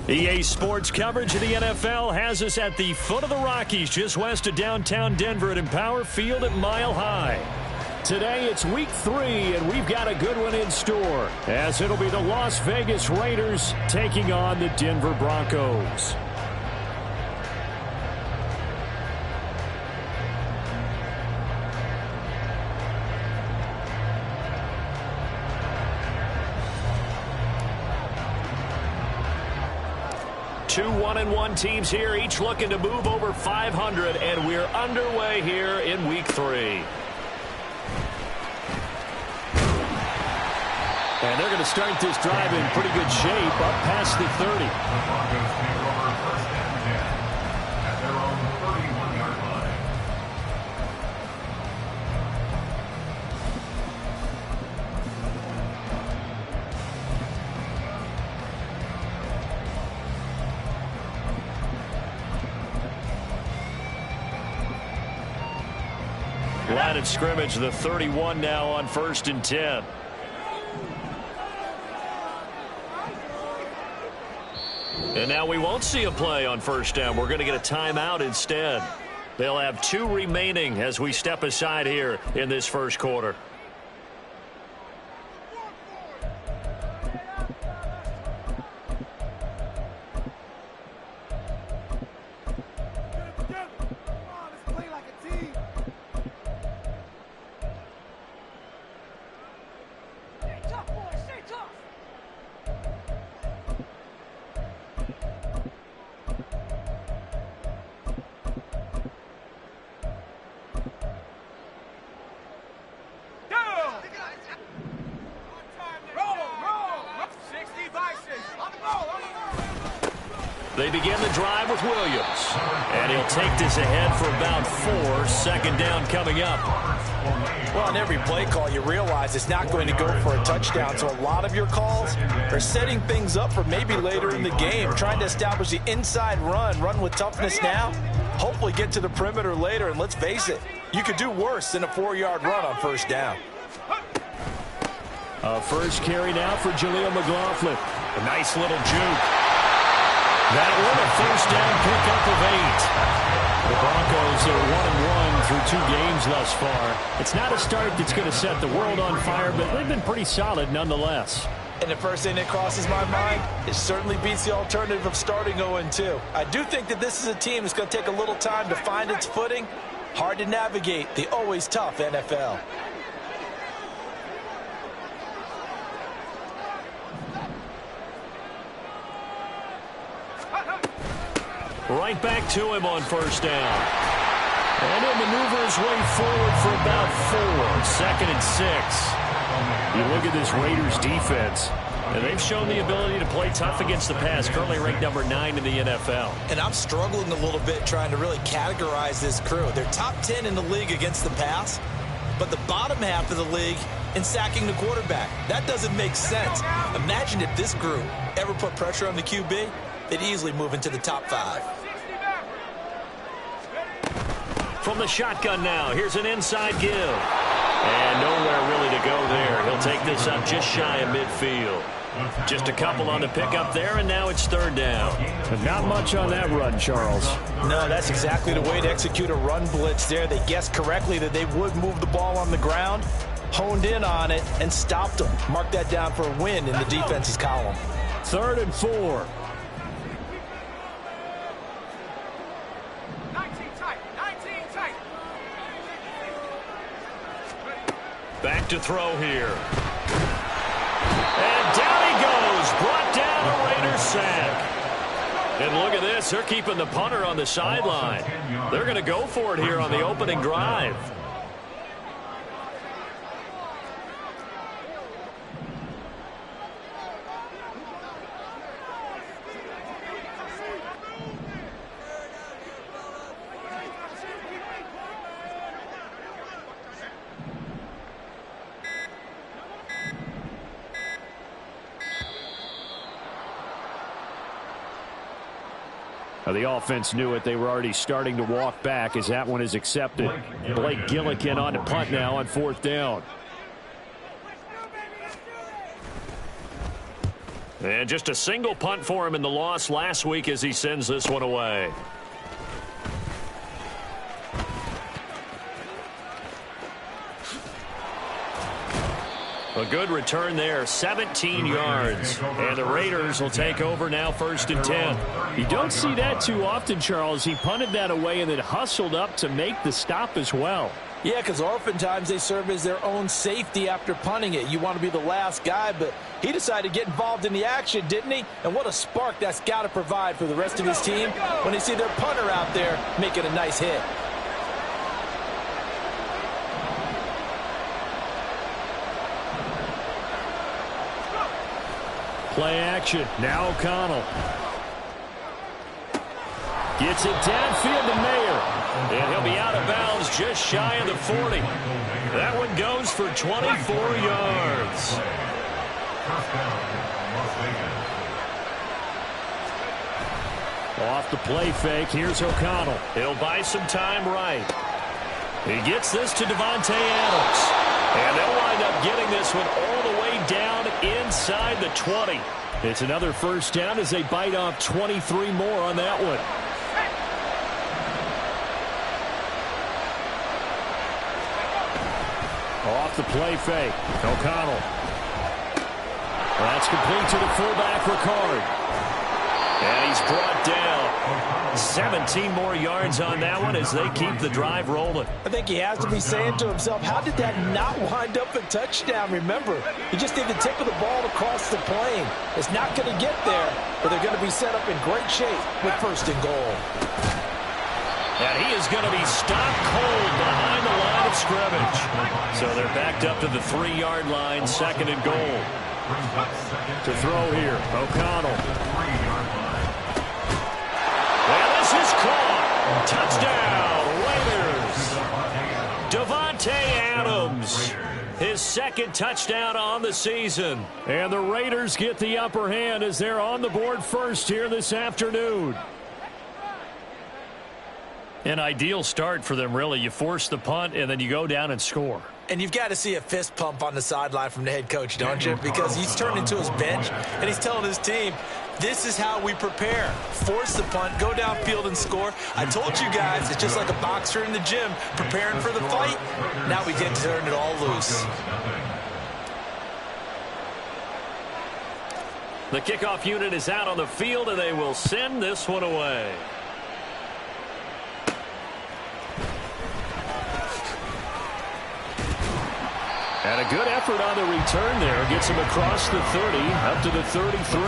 EA Sports coverage of the NFL has us at the foot of the Rockies, just west of downtown Denver at Empower Field at Mile High. Today it's week 3, and we've got a good one in store, as it'll be the Las Vegas Raiders taking on the Denver Broncos. Two 1-1 teams here, each looking to move over 500, and we're underway here in week 3. And they're going to start this drive in pretty good shape, up past the 30. The Broncos take over first and 10 at their own 31-yard line. Line of scrimmage, the 31 now on first and 10. And now we won't see a play on first down. We're going to get a timeout instead. They'll have 2 remaining as we step aside here in this first quarter. They begin the drive with Williams. And he'll take this ahead for about 4. Second down coming up. Well, on every play call, you realize it's not going to go for a touchdown. So a lot of your calls are setting things up for maybe later in the game, trying to establish the inside run with toughness now, hopefully get to the perimeter later. And let's face it, you could do worse than a 4-yard run on first down. First carry now for Jaleel McLaughlin. A nice little juke. That one, a first down pickup of 8. The Broncos are 1-1 through 2 games thus far. It's not a start that's going to set the world on fire, but they've been pretty solid nonetheless. And the first thing that crosses my mind, it certainly beats the alternative of starting 0-2. I do think that this is a team that's going to take a little time to find its footing. Hard to navigate the always tough NFL. Right back to him on first down. And he'll maneuver his way forward for about 4. Second and 6. You look at this Raiders defense, and they've shown the ability to play tough against the pass, currently ranked number 9 in the NFL. And I'm struggling a little bit trying to really categorize this crew. They're top 10 in the league against the pass, but the bottom half of the league in sacking the quarterback. That doesn't make sense. Imagine if this group ever put pressure on the QB, they'd easily move into the top 5. From the shotgun now, here's an inside give. And nowhere really to go there. He'll take this up just shy of midfield. Just a couple on the pickup there, and now it's third down. But not much on that run, Charles. No, that's exactly the way to execute a run blitz there. They guessed correctly that they would move the ball on the ground, honed in on it, and stopped them. Mark that down for a win in the defense's column. 3rd and 4. Back to throw here. And down he goes. Brought down a Raiders sack. And look at this. They're keeping the punter on the sideline. They're going to go for it here on the opening drive. The offense knew it. They were already starting to walk back as that one is accepted. Blake Gillikin on to punt now on 4th down. And just a single punt for him in the loss last week as he sends this one away. A good return there, 17 yards. And the Raiders will take over now, 1st and 10. You don't see that too often, Charles. He punted that away and then hustled up to make the stop as well. Yeah, because oftentimes they serve as their own safety after punting it. You want to be the last guy, but he decided to get involved in the action, didn't he? And what a spark that's got to provide for the rest of his team when they see their punter out there making a nice hit. Play action. Now O'Connell. Gets it downfield to Mayer. And he'll be out of bounds just shy of the 40. That one goes for 24 yards. Off the play fake. Here's O'Connell. He'll buy some time right. He gets this to Davante Adams. And they'll wind up getting this one all the way down inside the 20. It's another first down as they bite off 23 more on that one. Off the play fake. O'Connell. That's complete to the fullback, Ricard. And he's brought down. 17 more yards on that one as they keep the drive rolling. I think he has to be saying to himself, how did that not wind up a touchdown? Remember, he just did the tip of the ball across the plane. It's not going to get there, but they're going to be set up in great shape with 1st and goal. And he is going to be stopped cold behind the line of scrimmage. So they're backed up to the 3-yard line, 2nd and goal. To throw here, O'Connell. And this is caught. Touchdown, Raiders. Davante Adams. His 2nd touchdown on the season. And the Raiders get the upper hand as they're on the board first here this afternoon. An ideal start for them, really. You force the punt, and then you go down and score. And you've got to see a fist pump on the sideline from the head coach, don't you? Because he's turned into his bench, and he's telling his team, this is how we prepare. Force the punt, go downfield and score. I told you guys, it's just like a boxer in the gym preparing for the fight. Now we get to turn it all loose. The kickoff unit is out on the field, and they will send this one away. And a good effort on the return there. Gets him across the 30, up to the 33. Take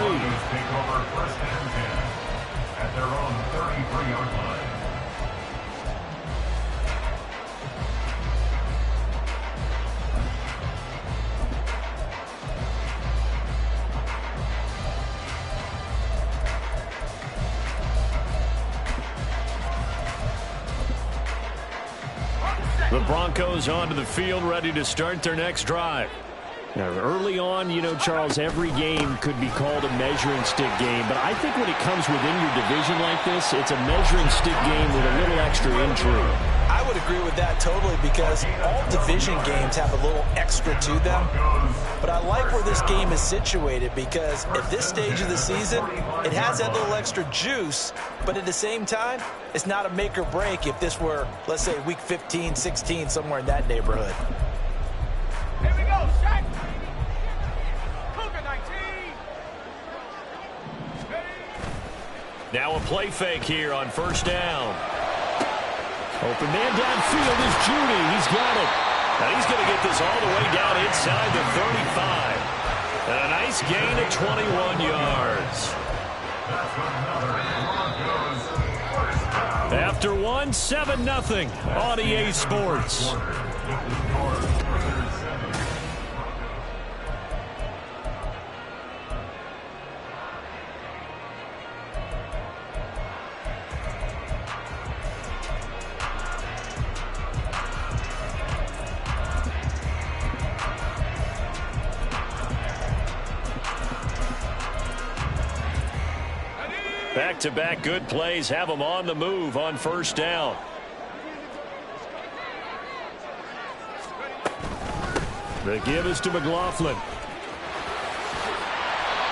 over 1st and 10 at their own 33-yard line. The Broncos onto the field, ready to start their next drive. Now, early on, you know, Charles, every game could be called a measuring stick game. But I think when it comes within your division like this, it's a measuring stick game with a little extra intrigue. I would agree with that totally because all division games have a little extra to them. But I like where this game is situated because at this stage of the season, it has that little extra juice. But at the same time, it's not a make or break if this were, let's say, week 15, 16, somewhere in that neighborhood. Here we go, Shaq. Cougar 19. Now a play fake here on 1st down. Open man downfield is Judy. He's got it. Now he's going to get this all the way down inside the 35. And a nice gain of 21 yards. After one, 7-0 on EA Sports. Back-to-back good plays have them on the move on 1st down. The give is to McLaughlin.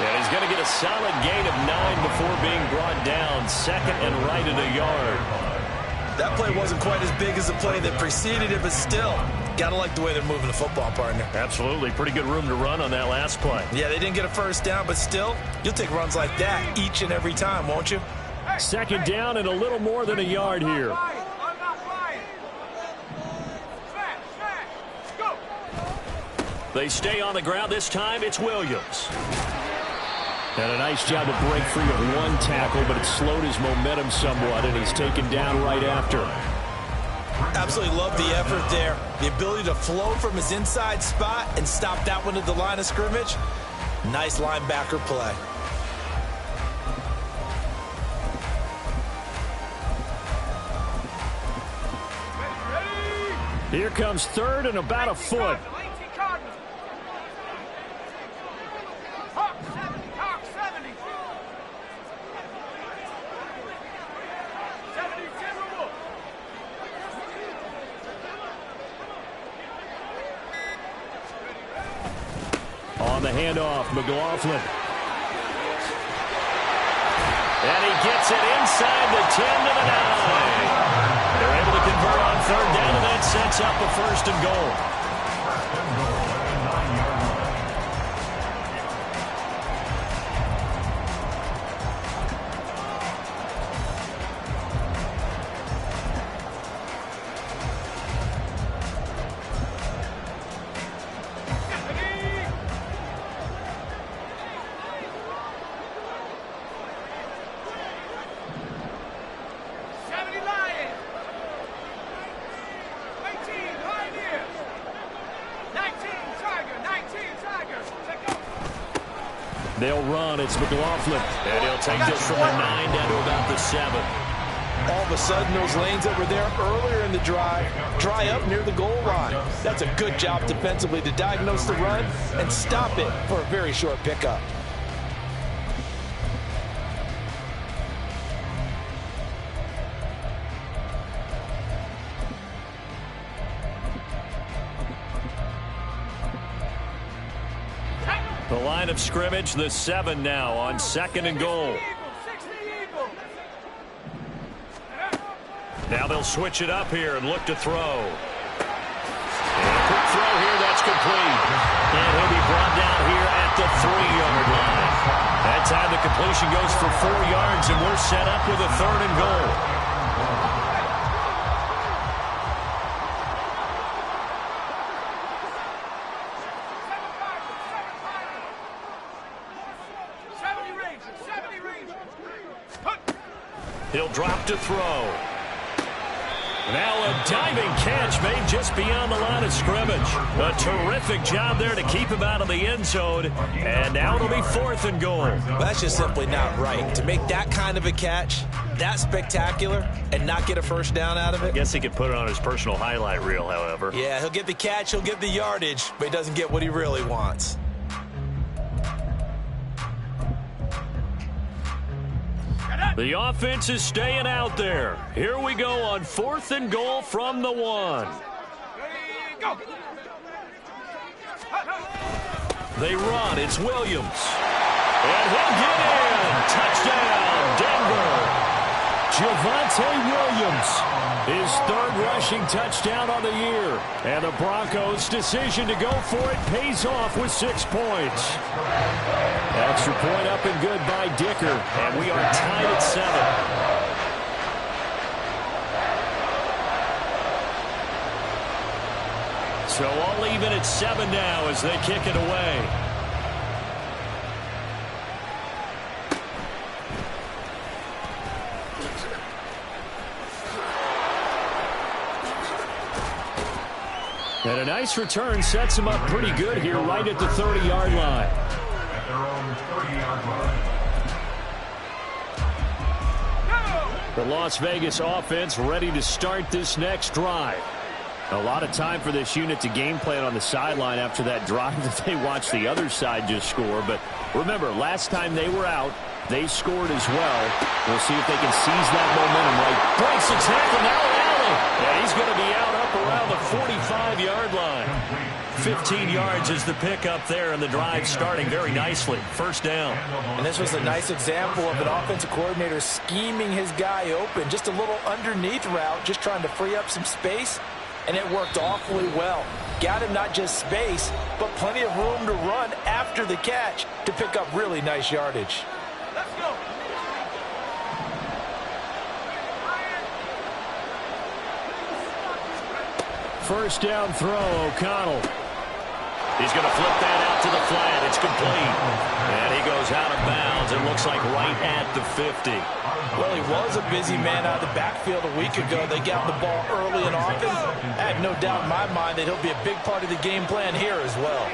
And he's going to get a solid gain of 9 before being brought down. Second and right at a yard. That play wasn't quite as big as the play that preceded it, but still, got to like the way they're moving the football, partner. Absolutely. Pretty good room to run on that last play. Yeah, they didn't get a first down, but still, you'll take runs like that each and every time, won't you? Second down and a little more than a yard here. I'm not lying. Smash, smash. Go. They stay on the ground. This time it's Williams. And a nice job to break free of one tackle, but it slowed his momentum somewhat, and he's taken down right after. Absolutely love the effort there. The ability to flow from his inside spot and stop that one at the line of scrimmage. Nice linebacker play. Here comes third and about a foot. Hawk 70. 70 Timberwolves. On the handoff, McLaughlin. And he gets it inside the 10 to the 9. They're able to convert on third down, and that sets up a first and goal. They'll run. It's McLaughlin. And he'll take this from the 9 down to about the 7. All of a sudden, those lanes that were there earlier in the drive dry up near the goal line. That's a good job defensively to diagnose the run and stop it for a very short pickup. The line of scrimmage, the 7 now on second and goal. Now they'll switch it up here and look to throw. And a quick throw here, that's complete. And he'll be brought down here at the 3-yard line. That time the completion goes for 4 yards, and we're set up with a third and goal. He'll drop to throw. Now a diving catch made just beyond the line of scrimmage. A terrific job there to keep him out of the end zone. And now it'll be 4th and goal. That's just simply not right. To make that kind of a catch, that spectacular, and not get a first down out of it. I guess he could put it on his personal highlight reel, however. Yeah, he'll get the catch, he'll get the yardage, but he doesn't get what he really wants. The offense is staying out there. Here we go on 4th and goal from the 1. They run. It's Williams. And he'll get in. Touchdown, Denver. Javonte Williams, his 3rd rushing touchdown on the year. And the Broncos' decision to go for it pays off with 6 points. Extra point up and good by Dicker. And we are tied at 7. So all even at 7 now as they kick it away. And a nice return sets him up pretty good here right at the 30-yard line. At their own 30-yard line. The Las Vegas offense ready to start this next drive. A lot of time for this unit to game plan on the sideline after that drive that they watched the other side just score. But remember, last time they were out, they scored as well. We'll see if they can seize that momentum. Right, breaks the tackle, now Allen. And he's going to be out up around the 45-yard line. 15 yards is the pickup there, and the drive starting very nicely. First down. And this was a nice example of an offensive coordinator scheming his guy open. Just a little underneath route, just trying to free up some space, and it worked awfully well. Got him not just space, but plenty of room to run after the catch to pick up really nice yardage. Let's go. First down throw, O'Connell. He's going to flip that out to the flat. It's complete. And he goes out of bounds. It looks like right at the 50. Well, he was a busy man out of the backfield a week ago. They got the ball early and often. I have no doubt in my mind that he'll be a big part of the game plan here as well.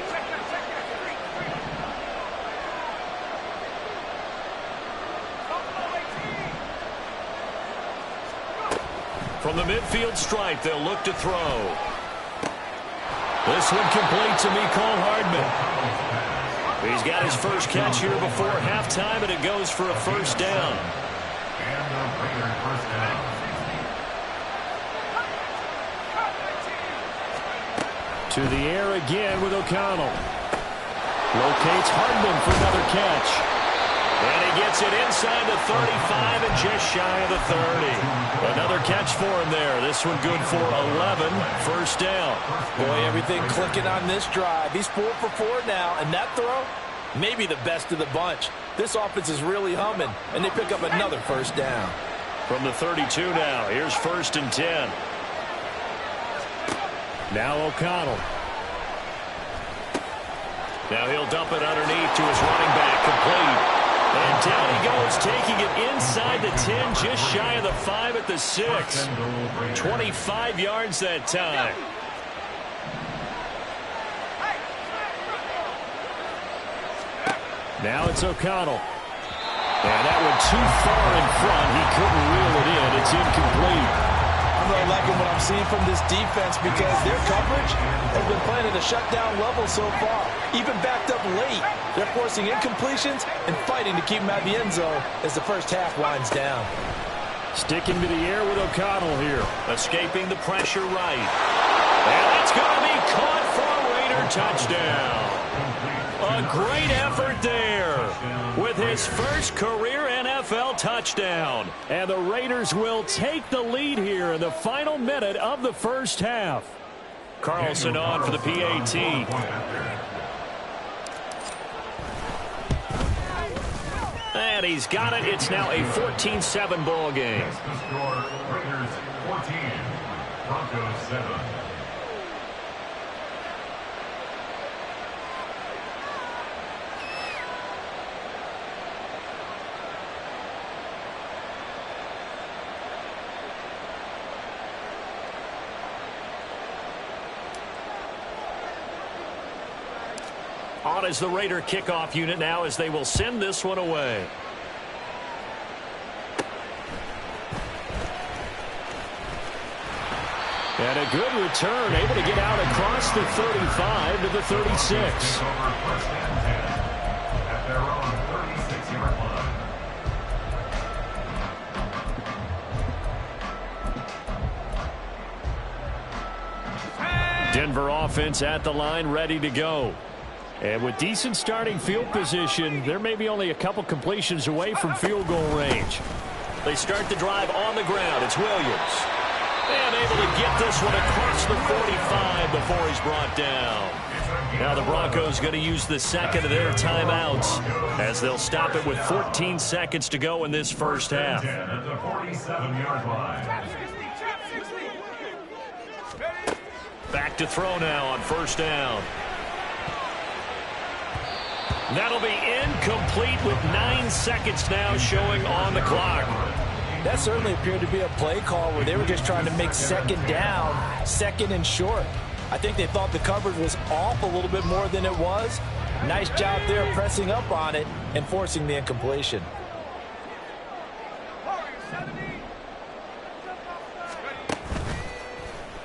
From the midfield stripe, they'll look to throw. This one complete to Mecole Hardman. He's got his first catch here before halftime, and it goes for a first down. And the Raiders first down. To the air again with O'Connell. Locates Hardman for another catch. And he gets it inside the 35 and just shy of the 30. Another catch for him there. This one good for 11. First down. Boy, everything clicking on this drive. He's 4 for 4 now, and that throw, maybe the best of the bunch. This offense is really humming, and they pick up another first down. From the 32 now, here's first and 10. Now O'Connell. Now he'll dump it underneath to his running back, complete. And down he goes, taking it inside the 10, just shy of the 5 at the 6. 25 yards that time. Now it's O'Connell. And that one too far in front. He couldn't reel it in. It's incomplete. I'm really liking what I'm seeing from this defense because their coverage has been playing at a shutdown level so far. Even backed up late, they're forcing incompletions and fighting to keep them out of the end zone as the first half winds down. Sticking to the air with O'Connell here. Escaping the pressure right. And that's going to be caught for a Raider touchdown. A great effort there with his first career NFL touchdown. And the Raiders will take the lead here in the final minute of the first half. Carlson on for the PAT. And he's got it. It's now a 14-7 ball game. The score, Raiders 14, Broncos 7. On is the Raider kickoff unit now as they will send this one away. And a good return, able to get out across the 35 to the 36. Over first and 10 at their own 36-yard line. Denver offense at the line, ready to go. And with decent starting field position, there may be only a couple completions away from field goal range. They start the drive on the ground. It's Williams. And able to get this one across the 45 before he's brought down. Now the Broncos going to use the second of their timeouts as they'll stop it with 14 seconds to go in this first half. At the 47-yard line. Back to throw now on first down. That'll be incomplete with 9 seconds now showing on the clock. That certainly appeared to be a play call where they were just trying to make second down, second and short. I think they thought the coverage was off a little bit more than it was. Nice job there pressing up on it and forcing the incompletion.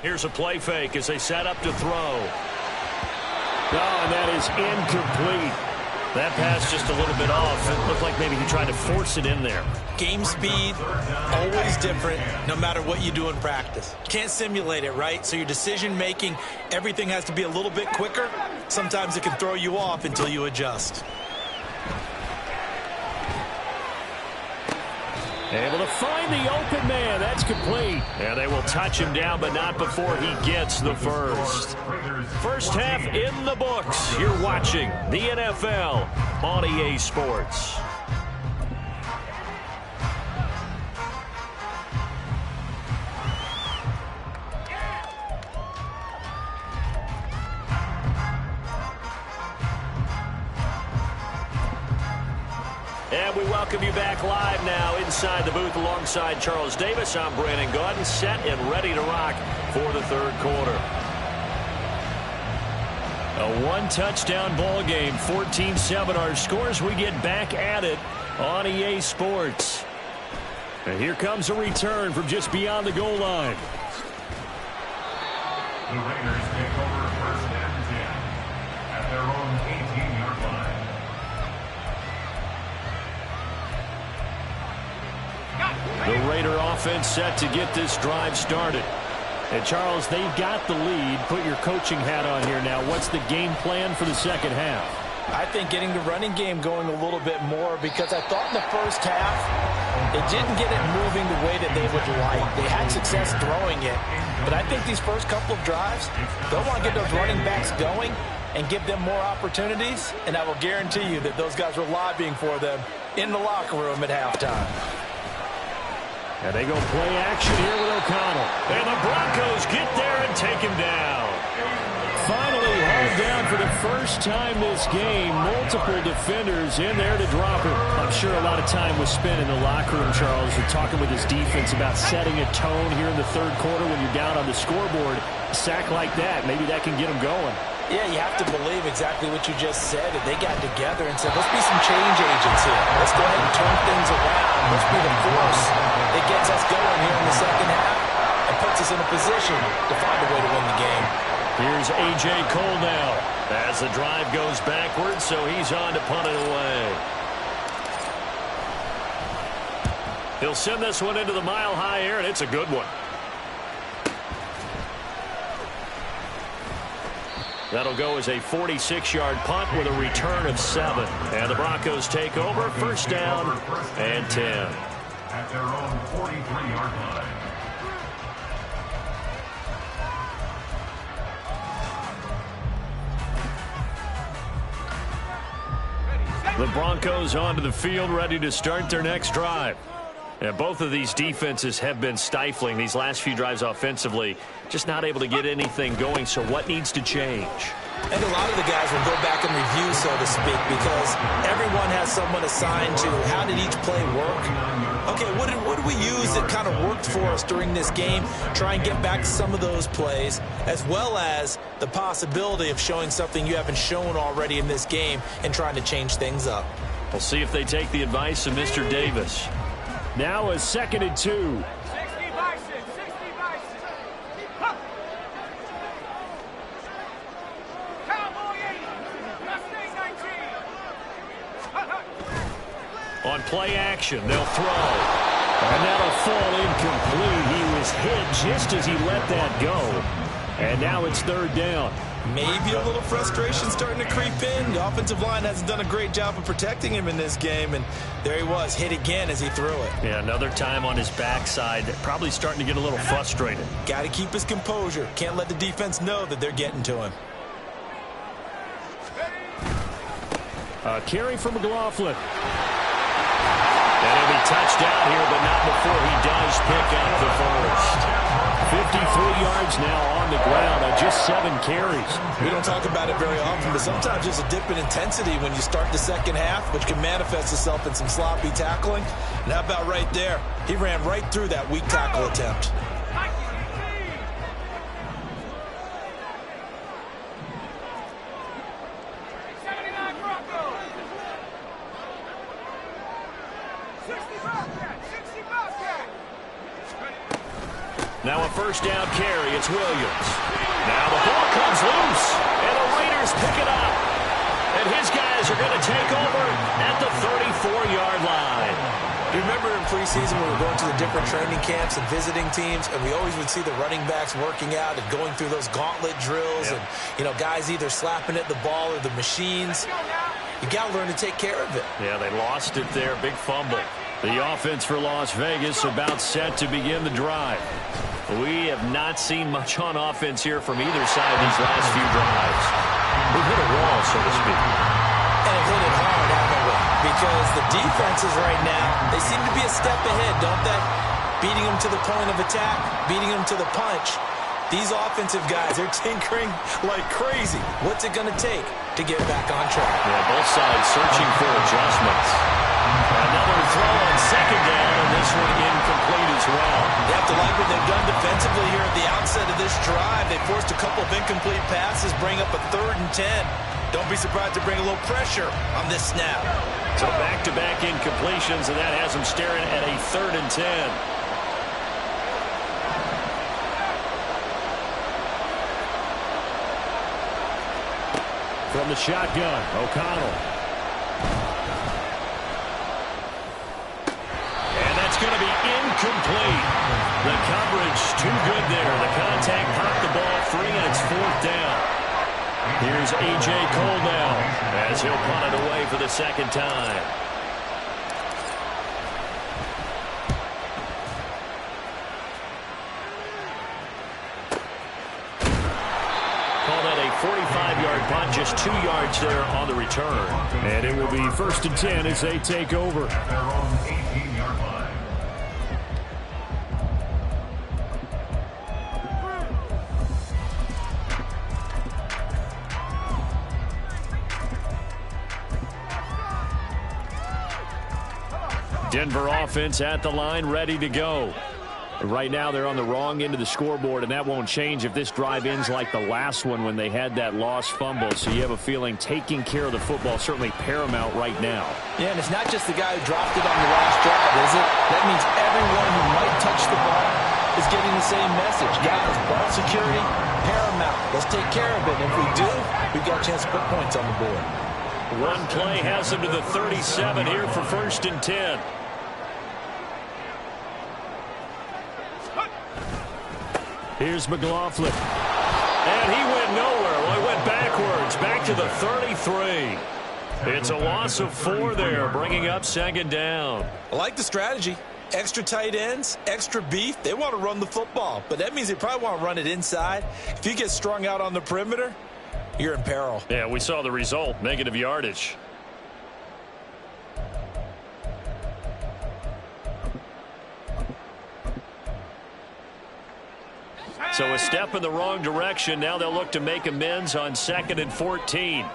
Here's a play fake as they set up to throw. Oh, and that is incomplete. That pass just a little bit off. It looked like maybe he tried to force it in there. Game speed, always different, no matter what you do in practice. Can't simulate it, right? So your decision making, everything has to be a little bit quicker. Sometimes it can throw you off until you adjust. Able to find the open man. That's complete. And they will touch him down, but not before he gets the first. First half in the books. You're watching the NFL on EA Sports. And we welcome you back live now inside the booth alongside Charles Davis. I'm Brandon Gaudin, set and ready to rock for the third quarter. A one-touchdown ball game, 14-7 our scores. We get back at it on EA Sports. And here comes a return from just beyond the goal line. The Raiders take over first and 10 at their own 18-yard line. The Raider offense set to get this drive started. And Charles, they've got the lead. Put your coaching hat on here now. What's the game plan for the second half? I think getting the running game going a little bit more, because I thought in the first half they didn't get it moving the way that they would like. They had success throwing it, but I think these first couple of drives, they'll want to get those running backs going and give them more opportunities, and I will guarantee you that those guys were lobbying for them in the locker room at halftime. And they go play action here with O'Connell. And the Broncos get there and take him down. Finally hauled down for the first time this game. Multiple defenders in there to drop him. I'm sure a lot of time was spent in the locker room, Charles, and talking with his defense about setting a tone here in the third quarter when you're down on the scoreboard. A sack like that, maybe that can get him going. Yeah, you have to believe exactly what you just said. They got together and said, let's be some change agents here. Let's go ahead and turn things around. Let's be the force that gets us going here in the second half and puts us in a position to find a way to win the game. Here's A.J. Cole now as the drive goes backwards, so he's on to punt it away. He'll send this one into the mile-high air, and it's a good one. That'll go as a 46-yard punt with a return of 7. And the Broncos take over, first down and 10. At their own 43-yard line. The Broncos onto the field, ready to start their next drive. And both of these defenses have been stifling these last few drives offensively. Just not able to get anything going, so what needs to change? And a lot of the guys will go back and review, so to speak, because everyone has someone assigned to how did each play work. Okay, what did we use that kind of worked for us during this game? Try and get back to some of those plays, as well as the possibility of showing something you haven't shown already in this game and trying to change things up. We'll see if they take the advice of Mr. Davis. Now a 2nd and 2. 60 Bison, 60 Bison. Huh. Cowboy 80, Mustang 19. On play action, they'll throw. And that'll fall incomplete. He was hit just as he let that go. And now it's third down. Maybe a little frustration starting to creep in. The offensive line hasn't done a great job of protecting him in this game, and there he was, hit again as he threw it. Yeah, another time on his backside, probably starting to get a little frustrated. Got to keep his composure. Can't let the defense know that they're getting to him. A carry from McLaughlin. And he'll be touched down here, but not before he does pick up the first. 53 yards now on the ground on just 7 carries. We don't talk about it very often, but sometimes there's a dip in intensity when you start the second half, which can manifest itself in some sloppy tackling. And how about right there? He ran right through that weak tackle attempt. Now a first down carry. It's Williams. Now the ball comes loose, and the Raiders pick it up. And his guys are going to take preseason, we were going to the different training camps and visiting teams, and we always would see the running backs working out and going through those gauntlet drills, and, you know, guys either slapping at the ball or the machines. You got to learn to take care of it. Yeah, they lost it there. Big fumble. The offense for Las Vegas about set to begin the drive. We have not seen much on offense here from either side these last few drives. We've hit a wall, so to speak. And have hit it hard, haven't we? Because the defenses right now, they seem to be a step ahead, don't they? Beating them to the point of attack, beating them to the punch. These offensive guys, they're tinkering like crazy. What's it going to take to get back on track? Yeah, both sides searching for adjustments. Another throw on second down, and this one incomplete as well. You have to like what they've done defensively here at the outset of this drive. They forced a couple of incomplete passes, bring up a 3rd and 10. Don't be surprised to bring a little pressure on this snap. So back-to-back incompletions, and that has them staring at a 3rd and 10. From the shotgun, O'Connell. And that's going to be incomplete. The coverage too good there. The contact popped the ball free, and it's 4th down. Here's A.J. Cole now as he'll punt it away for the second time. Call that a 45-yard punt, just 2 yards there on the return. And it will be 1st and 10 as they take over. At their own 18-yard line. Denver offense at the line, ready to go. Right now they're on the wrong end of the scoreboard, and that won't change if this drive ends like the last one when they had that lost fumble. So you have a feeling taking care of the football certainly paramount right now. Yeah, and it's not just the guy who dropped it on the last drive, is it? That means everyone who might touch the ball is getting the same message. Guys, ball security, paramount. Let's take care of it. And if we do, we've got a chance to put points on the board. One play has them to the 37 here for 1st and 10. Here's McLaughlin. And he went nowhere. Well, he went backwards, back to the 33. It's a loss of 4 there, bringing up 2nd down. I like the strategy. Extra tight ends, extra beef. They want to run the football, but that means they probably want to run it inside. If you get strung out on the perimeter, you're in peril. Yeah, we saw the result, negative yardage. So a step in the wrong direction. Now they'll look to make amends on 2nd and 14.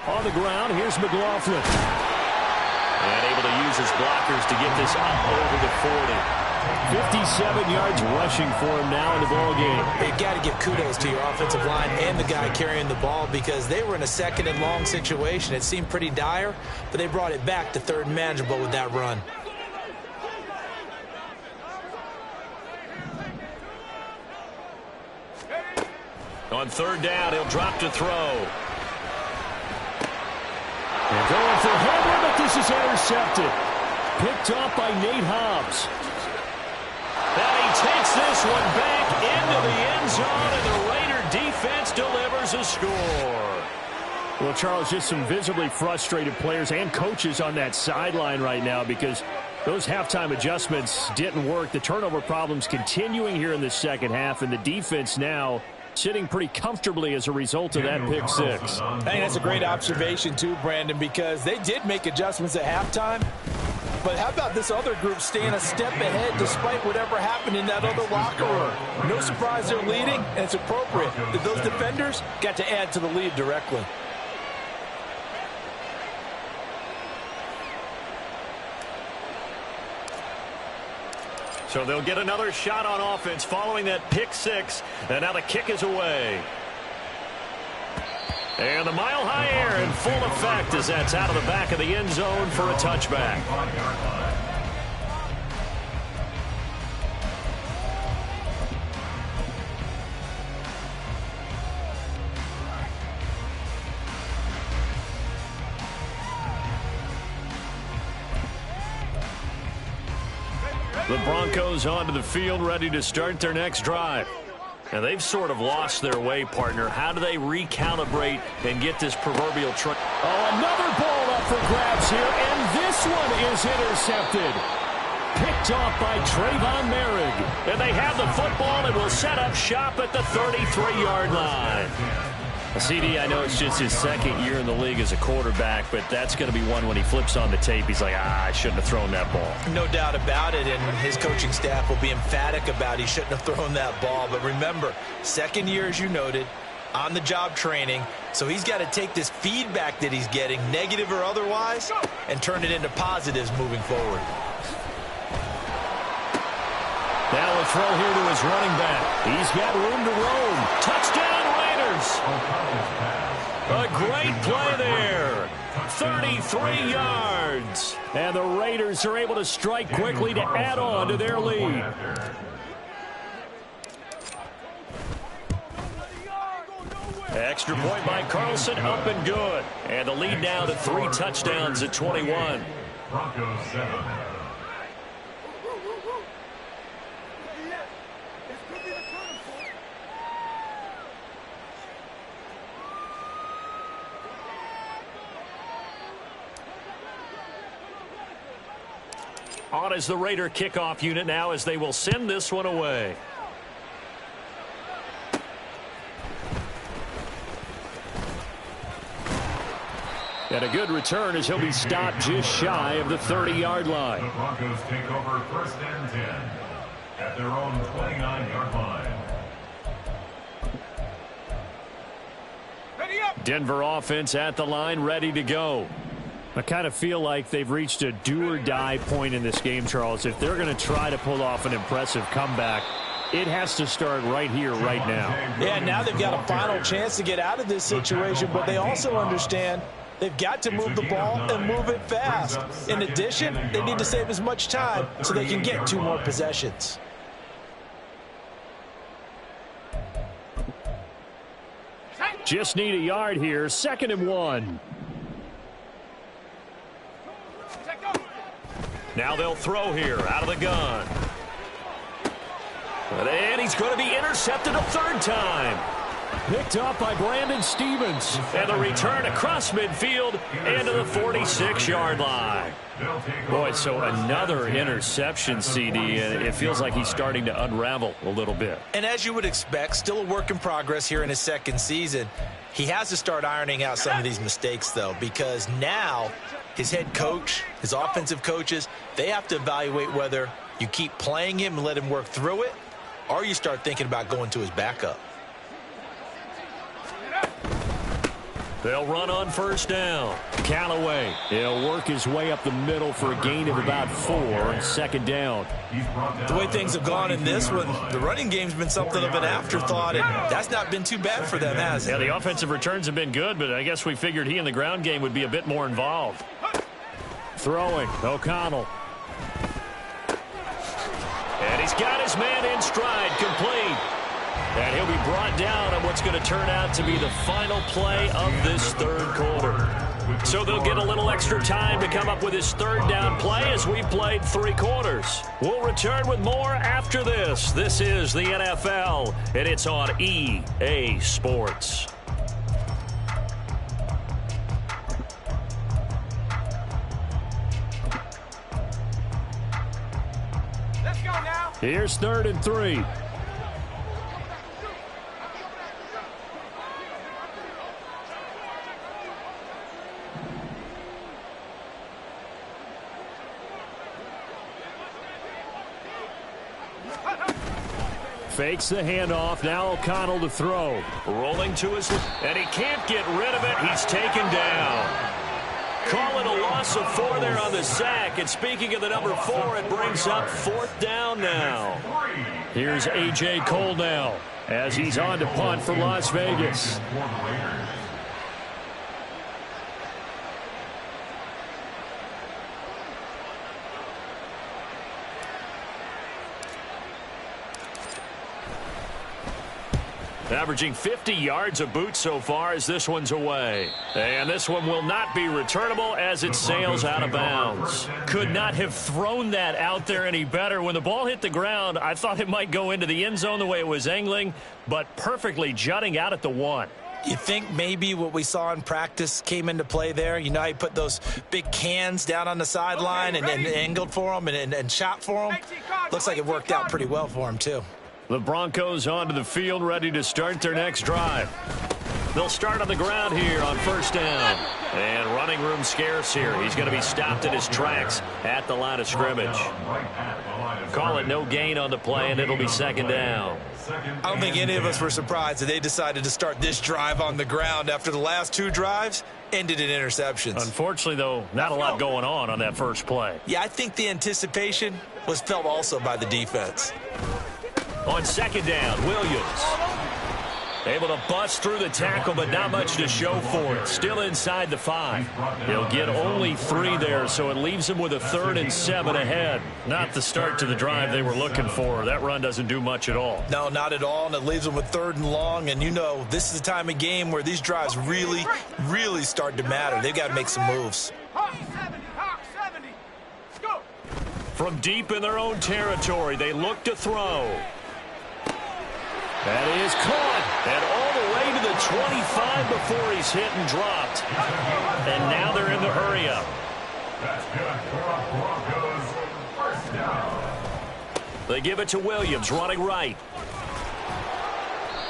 On the ground, here's McLaughlin. And able to use his blockers to get this up over the 40. 57 yards rushing for him now in the ball game. You've got to give kudos to your offensive line and the guy carrying the ball because they were in a 2nd and long situation. It seemed pretty dire, but they brought it back to 3rd and manageable with that run. On 3rd down, he'll drop to throw. They're going for Herbert, but this is intercepted. Picked off by Nate Hobbs. And he takes this one back into the end zone, and the Raider defense delivers a score. Well, Charles, just some visibly frustrated players and coaches on that sideline right now because those halftime adjustments didn't work. The turnover problems continuing here in the second half, and the defense now sitting pretty comfortably as a result of that pick 6. I think that's a great observation too, Brandon, because they did make adjustments at halftime. But how about this other group staying a step ahead despite whatever happened in that other locker room? No surprise they're leading, and it's appropriate that those defenders got to add to the lead directly. So they'll get another shot on offense following that pick 6. And now the kick is away. And the mile-high air in full effect as that's out of the back of the end zone for a touchback. The Broncos onto the field, ready to start their next drive. Now, they've sort of lost their way, partner. How do they recalibrate and get this proverbial train? Oh, another ball up for grabs here, and this one is intercepted. Picked off by Trayvon Merrick. And they have the football and will set up shop at the 33-yard line. CD, I know it's just his second year in the league as a quarterback, but that's going to be one when he flips on the tape. He's like, I shouldn't have thrown that ball. No doubt about it, and his coaching staff will be emphatic about he shouldn't have thrown that ball. But remember, second year, as you noted, on-the-job training, so he's got to take this feedback that he's getting, negative or otherwise, and turn it into positives moving forward. Now a throw here to his running back. He's got room to roam. Touchdown, Raiders. A great play there. 33 yards. And the Raiders are able to strike quickly to add on to their lead. Extra point by Carlson, up and good. And the lead now to 3 touchdowns at 21. Broncos 7. On is the Raider kickoff unit now as they will send this one away. And a good return as he'll be stopped just shy of the 30-yard line. The Broncos take over 1st and 10 at their own 29-yard line. Ready up. Denver offense at the line, ready to go. I kind of feel like they've reached a do-or-die point in this game, Charles. If they're going to try to pull off an impressive comeback, it has to start right here, right now. Yeah, now they've got a final chance to get out of this situation, but they also understand they've got to move the ball and move it fast. In addition, they need to save as much time so they can get 2 more possessions. Just need a yard here, 2nd and 1. Now they'll throw here out of the gun. And he's going to be intercepted a 3rd time. Picked up by Brandon Stephens. And the return across midfield and to the 46-yard line. Boy, so another interception, CD, and it feels like he's starting to unravel a little bit. And as you would expect, still a work in progress here in his 2nd season. He has to start ironing out some of these mistakes, though, because now his head coach, his offensive coaches, they have to evaluate whether you keep playing him and let him work through it, or you start thinking about going to his backup. They'll run on 1st down. Callaway, he'll work his way up the middle for a gain of about 4 on 2nd down. The way things have gone in this one, the running game's been something of an afterthought, and that's not been too bad for them, has it? Yeah, the offensive returns have been good, but I guess we figured he in the ground game would be a bit more involved. Throwing, O'Connell. And he's got his man in stride, complete. And he'll be brought down on what's going to turn out to be the final play of this 3rd quarter. So they'll get a little extra time to come up with his 3rd down play as we played 3 quarters. We'll return with more after this. This is the NFL, and it's on EA Sports. Let's go now. Here's 3rd and 3. Fakes the handoff. Now O'Connell to throw. Rolling to his left, and he can't get rid of it. He's taken down. Call it a loss of 4 there on the sack. And speaking of the number 4, it brings up 4th down now. Here's A.J. Cole now as he's on to punt for Las Vegas. Averaging 50 yards a boot so far as this one's away. And this one will not be returnable as it sails out of bounds. Could not have thrown that out there any better. When the ball hit the ground, I thought it might go into the end zone the way it was angling, but perfectly jutting out at the 1. You think maybe what we saw in practice came into play there? You know, he put those big cans down on the sideline and angled for him and shot for him. Looks like it worked out pretty well for him, too. The Broncos onto the field, ready to start their next drive. They'll start on the ground here on first down. And running room scarce here. He's going to be stopped in his tracks at the line of scrimmage. Call it no gain on the play, and it'll be second down. I don't think any of us were surprised that they decided to start this drive on the ground after the last 2 drives ended in interceptions. Unfortunately, though, not a lot going on that first play. Yeah, I think the anticipation was felt also by the defense. On second down, Williams. Able to bust through the tackle, but not much to show for it. Still inside the 5. He'll get only 3 there, so it leaves him with a 3rd and 7 ahead. Not the start to the drive they were looking for. That run doesn't do much at all. No, not at all, and it leaves them with 3rd and long. And you know, this is the time of game where these drives really, really start to matter. They've got to make some moves. Hawk 70. Go. From deep in their own territory, they look to throw. That is caught, and all the way to the 25 before he's hit and dropped. And now they're in the hurry-up. That's good for Broncos. First down. They give it to Williams, running right.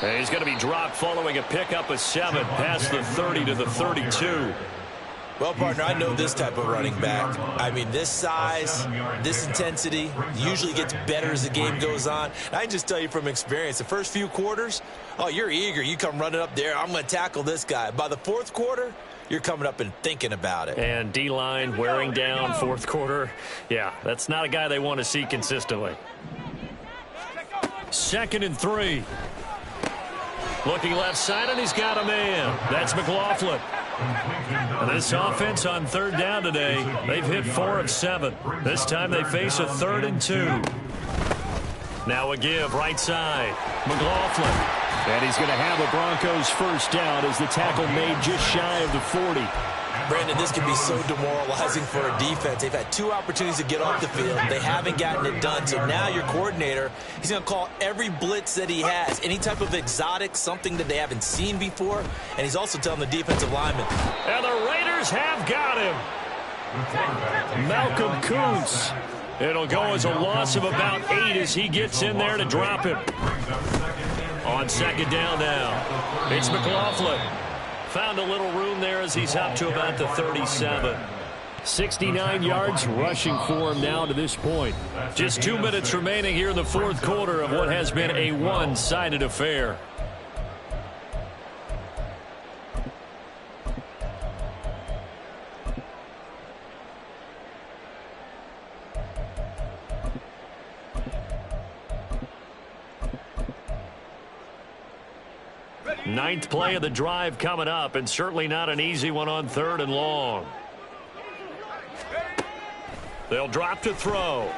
And he's going to be dropped following a pickup of 7 past the 30 to the 32. Well, partner, I know this type of running back. I mean, this size, this intensity usually gets better as the game goes on. And I can just tell you from experience, the first few quarters, oh, you're eager. You come running up there, I'm going to tackle this guy. By the 4th quarter, you're coming up and thinking about it. And D-line wearing down 4th quarter. Yeah, that's not a guy they want to see consistently. 2nd and 3. Looking left side, and he's got a man. That's McLaughlin. And this offense on 3rd down today, they've hit 4 of 7. This time they face a 3rd and 2. Now a give right side. McLaughlin. And he's going to have a Broncos first down as the tackle made just shy of the 40. Brandon, this can be so demoralizing for a defense. They've had 2 opportunities to get off the field. They haven't gotten it done. So now your coordinator, he's going to call every blitz that he has, any type of exotic, something that they haven't seen before. And he's also telling the defensive lineman. And the Raiders have got him. Malcolm Kuntz. It'll go as a loss of about 8 as he gets in there to drop him. On second down now, it's McLaughlin. Found a little room there as he's up to about the 37. 69 yards rushing for him now to this point. Just 2 minutes remaining here in the 4th quarter of what has been a one-sided affair. Ninth play of the drive coming up, and certainly not an easy one on 3rd and long. They'll drop to throw.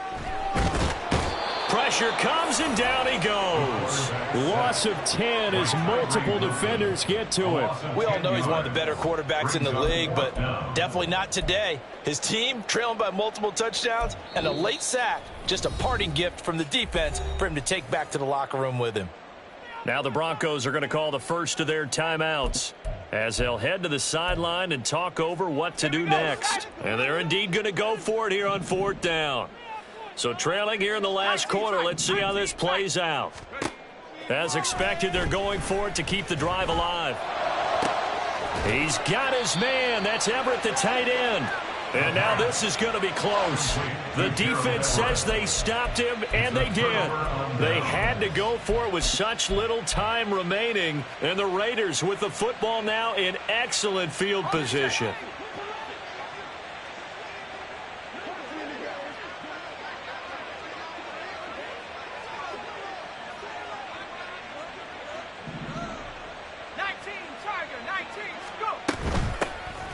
Pressure comes, and down he goes. Loss of 10 as multiple defenders get to him. We all know he's one of the better quarterbacks in the league, but definitely not today. His team trailing by multiple touchdowns and a late sack. Just a parting gift from the defense for him to take back to the locker room with him. Now the Broncos are going to call the first of their timeouts as they'll head to the sideline and talk over what to do next. And they're indeed going to go for it here on 4th down. So trailing here in the last quarter, let's see how this plays out. As expected, they're going for it to keep the drive alive. He's got his man. That's Everett, the tight end. And now this is going to be close. The defense says they stopped him, and they did. They had to go for it with such little time remaining. And the Raiders with the football now in excellent field position.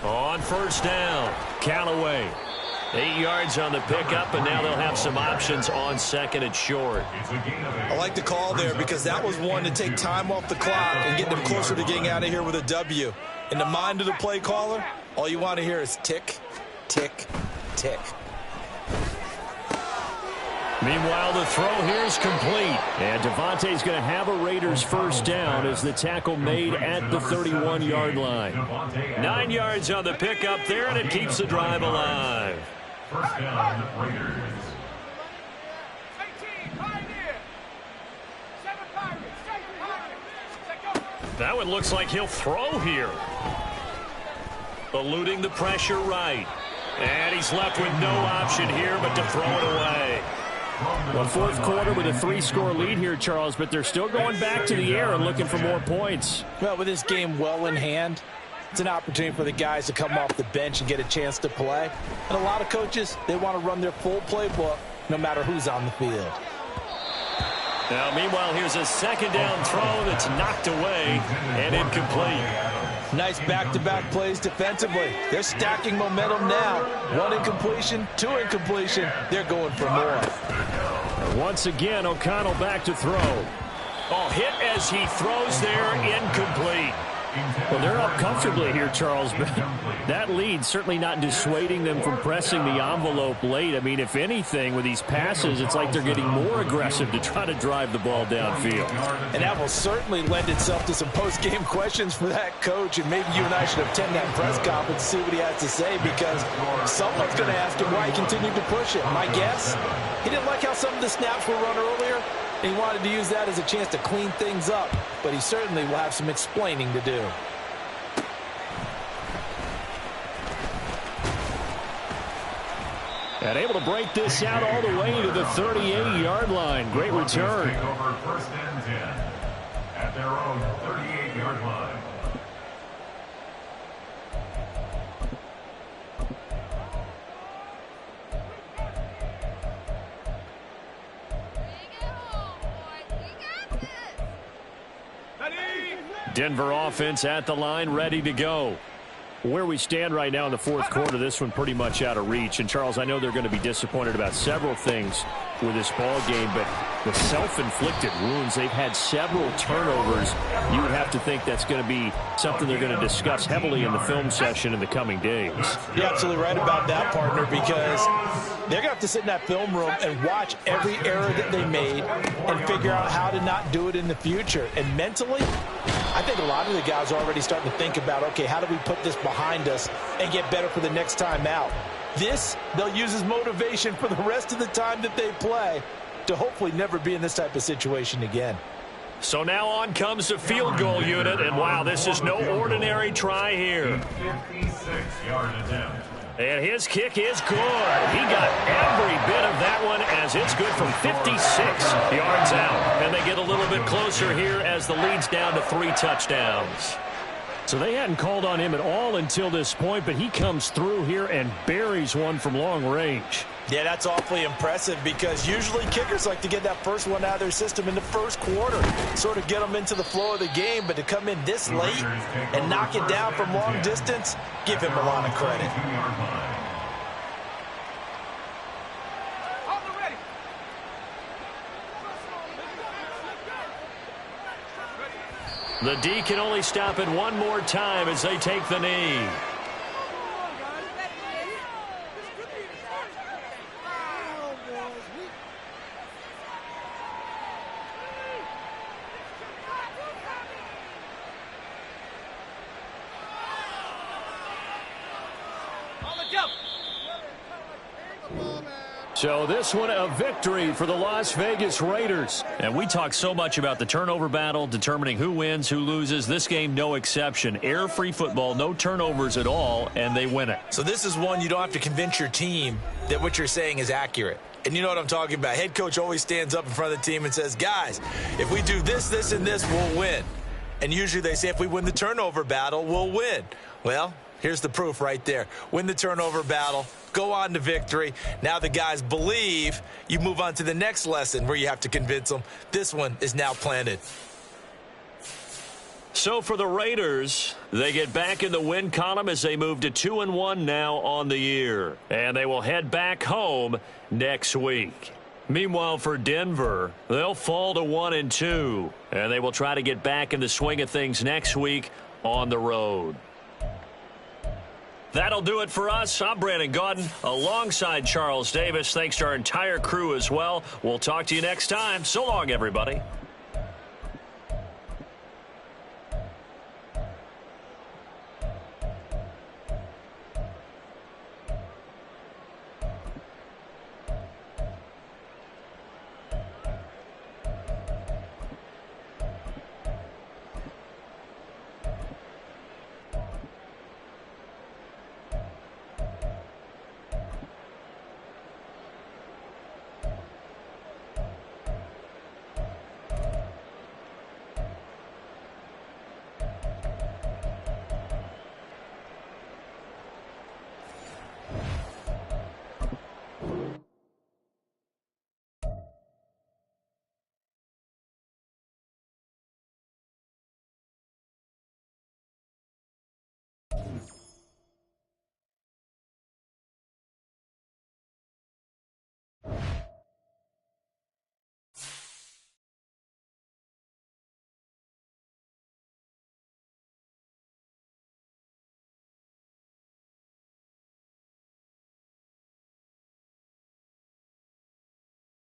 On first down, Callaway. 8 yards on the pickup, and now they'll have some options on second and short. I like the call there because that was one to take time off the clock and get them closer to getting out of here with a W. In the mind of the play caller, all you want to hear is tick, tick, tick. Meanwhile, the throw here is complete. And Devontae's going to have a Raiders first down as the tackle made at the 31-yard line. 9 yards on the pickup there, and it keeps the drive alive. First down, Raiders. 18, Pioneer. 7 Pirates, 7 Pirates. Go. That one looks like he'll throw here. Eluding the pressure right. And he's left with no option here but to throw it away. Well, fourth quarter with a 3-score lead here, Charles, but they're still going back to the air and looking for more points. Well, with this game well in hand, it's an opportunity for the guys to come off the bench and get a chance to play. And a lot of coaches, they want to run their full playbook no matter who's on the field. Now, meanwhile, here's a second down throw that's knocked away and incomplete. Nice back-to-back plays defensively. They're stacking momentum now. 1 incompletion, 2 incompletion. They're going for more. And once again, O'Connell back to throw. Oh, hit as he throws there, incomplete. Well, they're up comfortably here, Charles, but that lead certainly not dissuading them from pressing the envelope late. I mean, if anything, with these passes, it's like they're getting more aggressive to try to drive the ball downfield. And that will certainly lend itself to some post-game questions for that coach, and maybe you and I should attend that press conference to see what he has to say, because someone's going to ask him why he continued to push it. My guess, he didn't like how some of the snaps were run earlier. He wanted to use that as a chance to clean things up, but he certainly will have some explaining to do. And able to break this out all the way to the 38-yard line. Great return. Take over first and 10 at their own 38-yard line. Denver offense at the line, ready to go. Where we stand right now in the fourth quarter, this one pretty much out of reach. And, Charles, I know they're going to be disappointed about several things with this ball game, but the self-inflicted wounds, they've had several turnovers. You would have to think that's going to be something they're going to discuss heavily in the film session in the coming days. You're absolutely right about that, partner, because they're going to have to sit in that film room and watch every error that they made and figure out how to not do it in the future. And mentally, I think a lot of the guys are already starting to think about, okay, how do we put this behind us and get better for the next time out? This, they'll use as motivation for the rest of the time that they play to hopefully never be in this type of situation again. So now on comes the field goal unit, and wow, this is no ordinary try here. 56-yard attempt. And his kick is good. He got every bit of that one as it's good from 56 yards out. And they get a little bit closer here as the lead's down to 3 touchdowns. So they hadn't called on him at all until this point, but he comes through here and buries one from long range. Yeah, that's awfully impressive because usually kickers like to get that first one out of their system in the first quarter, sort of get them into the flow of the game, but to come in this late and knock it down from long distance, give him a lot of credit. On the ready. The D can only stop it one more time as they take the knee. So this one a victory for the Las Vegas Raiders. And we talk so much about the turnover battle, determining who wins, who loses. This game, no exception. Air-free football, no turnovers at all, and they win it. So this is one you don't have to convince your team that what you're saying is accurate. And you know what I'm talking about. Head coach always stands up in front of the team and says, guys, if we do this, this, and this, we'll win. And usually they say if we win the turnover battle, we'll win. Well, here's the proof right there. Win the turnover battle. Go on to victory. Now the guys believe. You move on to the next lesson where you have to convince them. This one is now planted. So for the Raiders, they get back in the win column as they move to 2-1 now on the year. And they will head back home next week. Meanwhile, for Denver, they'll fall to 1-2. And they will try to get back in the swing of things next week on the road. That'll do it for us. I'm Brandon Gaudin alongside Charles Davis. Thanks to our entire crew as well. We'll talk to you next time. So long, everybody.